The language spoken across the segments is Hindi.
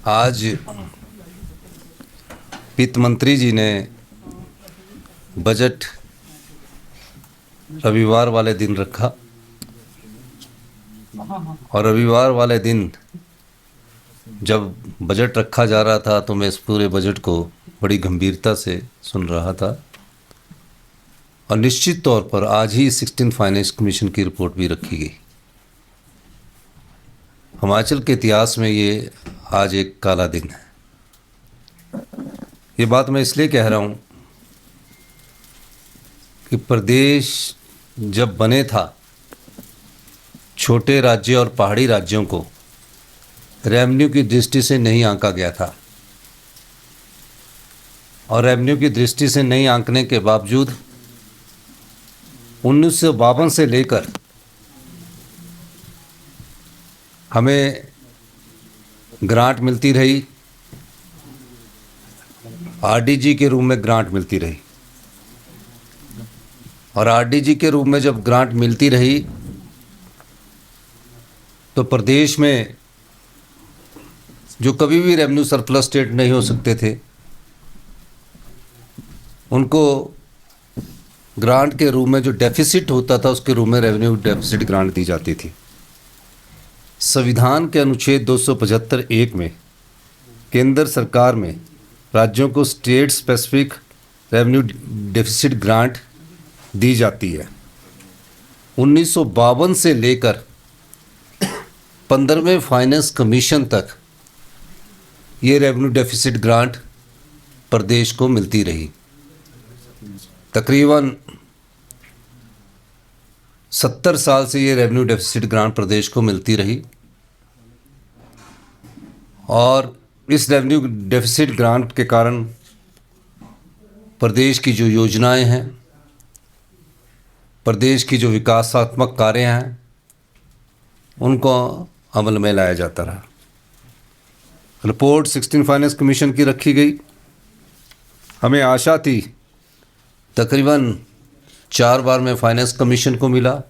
आज वित्त मंत्री जी ने बजट रविवार वाले दिन रखा और रविवार वाले दिन जब बजट रखा जा रहा था तो मैं इस पूरे बजट को बड़ी गंभीरता से सुन रहा था। और निश्चित तौर पर आज ही 16 फाइनेंस कमीशन की रिपोर्ट भी रखी गई। हिमाचल के इतिहास में ये आज एक काला दिन है। ये बात मैं इसलिए कह रहा हूँ कि प्रदेश जब बने था, छोटे राज्य और पहाड़ी राज्यों को रेवेन्यू की दृष्टि से नहीं आंका गया था और रेवेन्यू की दृष्टि से नहीं आंकने के बावजूद 1952 से लेकर हमें ग्रांट मिलती रही, आरडीजी के रूप में ग्रांट मिलती रही। और आरडीजी के रूप में जब ग्रांट मिलती रही तो प्रदेश में जो कभी भी रेवेन्यू सरप्लस स्टेट नहीं हो सकते थे, उनको ग्रांट के रूप में जो डेफिसिट होता था उसके रूप में रेवेन्यू डेफिसिट ग्रांट दी जाती थी। संविधान के अनुच्छेद 275(1) में केंद्र सरकार में राज्यों को state specific revenue deficit grant दी जाती है। 1952 से लेकर 15वें फाइनेंस कमीशन तक ये रेवेन्यू डेफिसिट ग्रांट प्रदेश को मिलती रही। तकरीबन 70 साल से ये रेवेन्यू डेफिसिट ग्रांट प्रदेश को मिलती रही और इस रेवेन्यू डेफिसिट ग्रांट के कारण प्रदेश की जो योजनाएं हैं, प्रदेश की जो विकासात्मक कार्य हैं, उनको अमल में लाया जाता रहा। रिपोर्ट 16 फाइनेंस कमीशन की रखी गई। हमें आशा थी, तकरीबन 4 बार में फाइनेंस कमीशन को मिला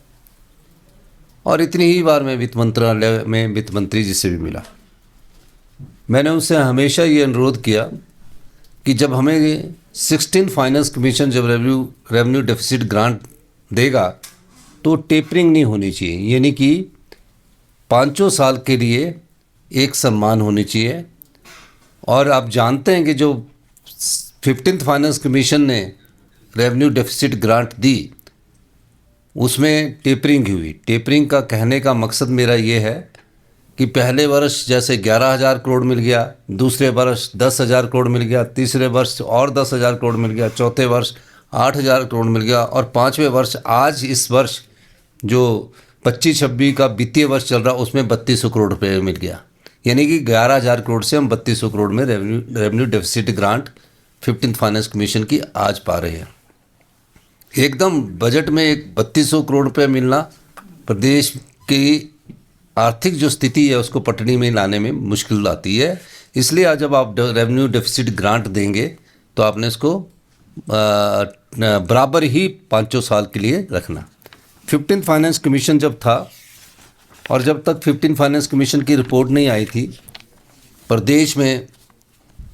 और इतनी ही बार में वित्त मंत्रालय में वित्त मंत्री जी से भी मिला। मैंने उनसे हमेशा ये अनुरोध किया कि जब हमें 16 फाइनेंस कमीशन जब रेवेन्यू डेफिसिट ग्रांट देगा तो टेपरिंग नहीं होनी चाहिए, यानी कि 5 साल के लिए एक सम्मान होनी चाहिए। और आप जानते हैं कि जो 15th फाइनेंस कमीशन ने रेवेन्यू डेफिसिट ग्रांट दी उसमें टेपरिंग हुई। टेपरिंग का कहने का मकसद मेरा ये है कि पहले वर्ष जैसे 11,000 करोड़ मिल गया, दूसरे वर्ष 10,000 करोड़ मिल गया, तीसरे वर्ष और 10,000 करोड़ मिल गया, चौथे वर्ष 8,000 करोड़ मिल गया और 5वें वर्ष आज इस वर्ष जो 25-26 का वित्तीय वर्ष चल रहा उसमें 3200 करोड़ रुपये मिल गया। यानी कि 11,000 करोड़ से हम 3200 करोड़ में revenue deficit grant 15th finance commission की आज पा रहे हैं। एकदम बजट में एक 3200 करोड़ रुपये मिलना प्रदेश की आर्थिक जो स्थिति है उसको पटड़ी में लाने में मुश्किल आती है। इसलिए आज जब आप रेवेन्यू डेफिसिट ग्रांट देंगे तो आपने इसको बराबर ही 5 साल के लिए रखना। 15th फाइनेंस कमीशन जब था और जब तक 15 फाइनेंस कमीशन की रिपोर्ट नहीं आई थी, प्रदेश में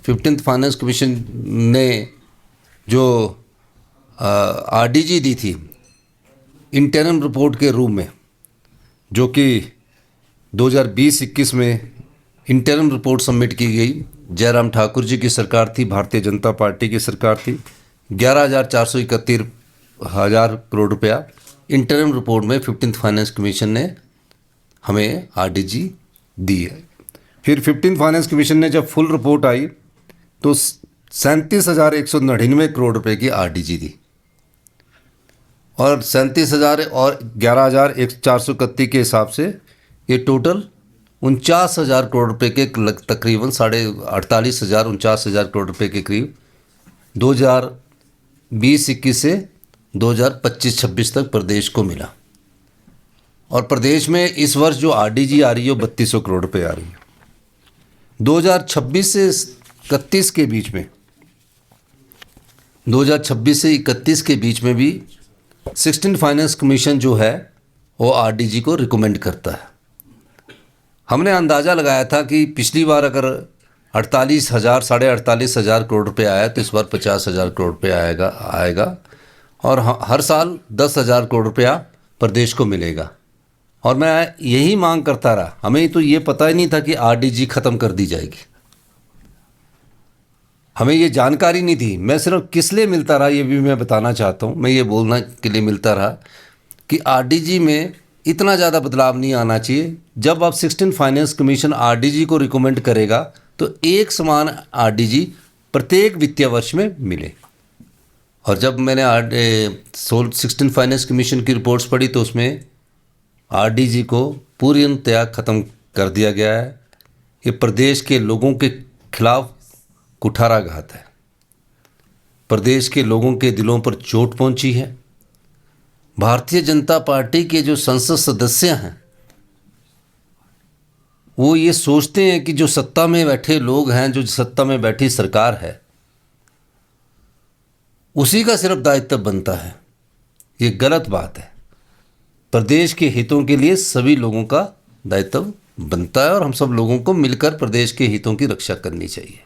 15th फाइनेंस कमीशन ने जो आरडीजी दी थी इंटरिम रिपोर्ट के रूप में, जो कि 2020-21 में इंटरिम रिपोर्ट सबमिट की गई। जयराम ठाकुर जी की सरकार थी, भारतीय जनता पार्टी की सरकार थी। 11,431 करोड़ रुपया इंटरिम रिपोर्ट में 15th फाइनेंस कमीशन ने हमें आरडीजी दी है। फिर 15th फाइनेंस कमीशन ने जब फुल रिपोर्ट आई तो 37,199 करोड़ रुपए की आरडीजी दी और 37,000 और 11,431 के हिसाब से ये टोटल 49,000 करोड़ रुपए के तकरीबन 48,500 49,000 करोड़ रुपए के करीब 2020-21 से 2025-26 तक प्रदेश को मिला। और प्रदेश में इस वर्ष जो आरडीजी आ रही है वो 3200 करोड़ रुपए आ रही है। 2026 से 31 के बीच में 2026 से 31 के बीच में भी 16 फाइनेंस कमीशन जो है वो आरडीजी को रिकमेंड करता है। हमने अंदाज़ा लगाया था कि पिछली बार अगर 48,000 48,500 करोड़ रुपए आया, तो इस बार 50,000 करोड़ रुपए आएगा और हर साल 10,000 करोड़ रुपया प्रदेश को मिलेगा। और मैं यही मांग करता रहा, हमें तो ये पता ही नहीं था कि आरडीजी ख़त्म कर दी जाएगी, हमें ये जानकारी नहीं थी। मैं सिर्फ किस लिए मिलता रहा ये भी मैं बताना चाहता हूँ। मैं ये बोलना के लिए मिलता रहा कि आरडीजी में इतना ज़्यादा बदलाव नहीं आना चाहिए। जब अब 16 फाइनेंस कमीशन आरडीजी को रिकमेंड करेगा तो एक समान आरडीजी प्रत्येक वित्तीय वर्ष में मिले। और जब मैंने 16 फाइनेंस कमीशन की रिपोर्ट्स पढ़ी तो उसमें आरडीजी को पूर्णतया ख़त्म कर दिया गया है। ये प्रदेश के लोगों के खिलाफ कुठाराघात है, प्रदेश के लोगों के दिलों पर चोट पहुंची है। भारतीय जनता पार्टी के जो संसद सदस्य हैं वो ये सोचते हैं कि जो सत्ता में बैठे लोग हैं, जो सत्ता में बैठी सरकार है, उसी का सिर्फ दायित्व बनता है। ये गलत बात है। प्रदेश के हितों के लिए सभी लोगों का दायित्व बनता है और हम सब लोगों को मिलकर प्रदेश के हितों की रक्षा करनी चाहिए।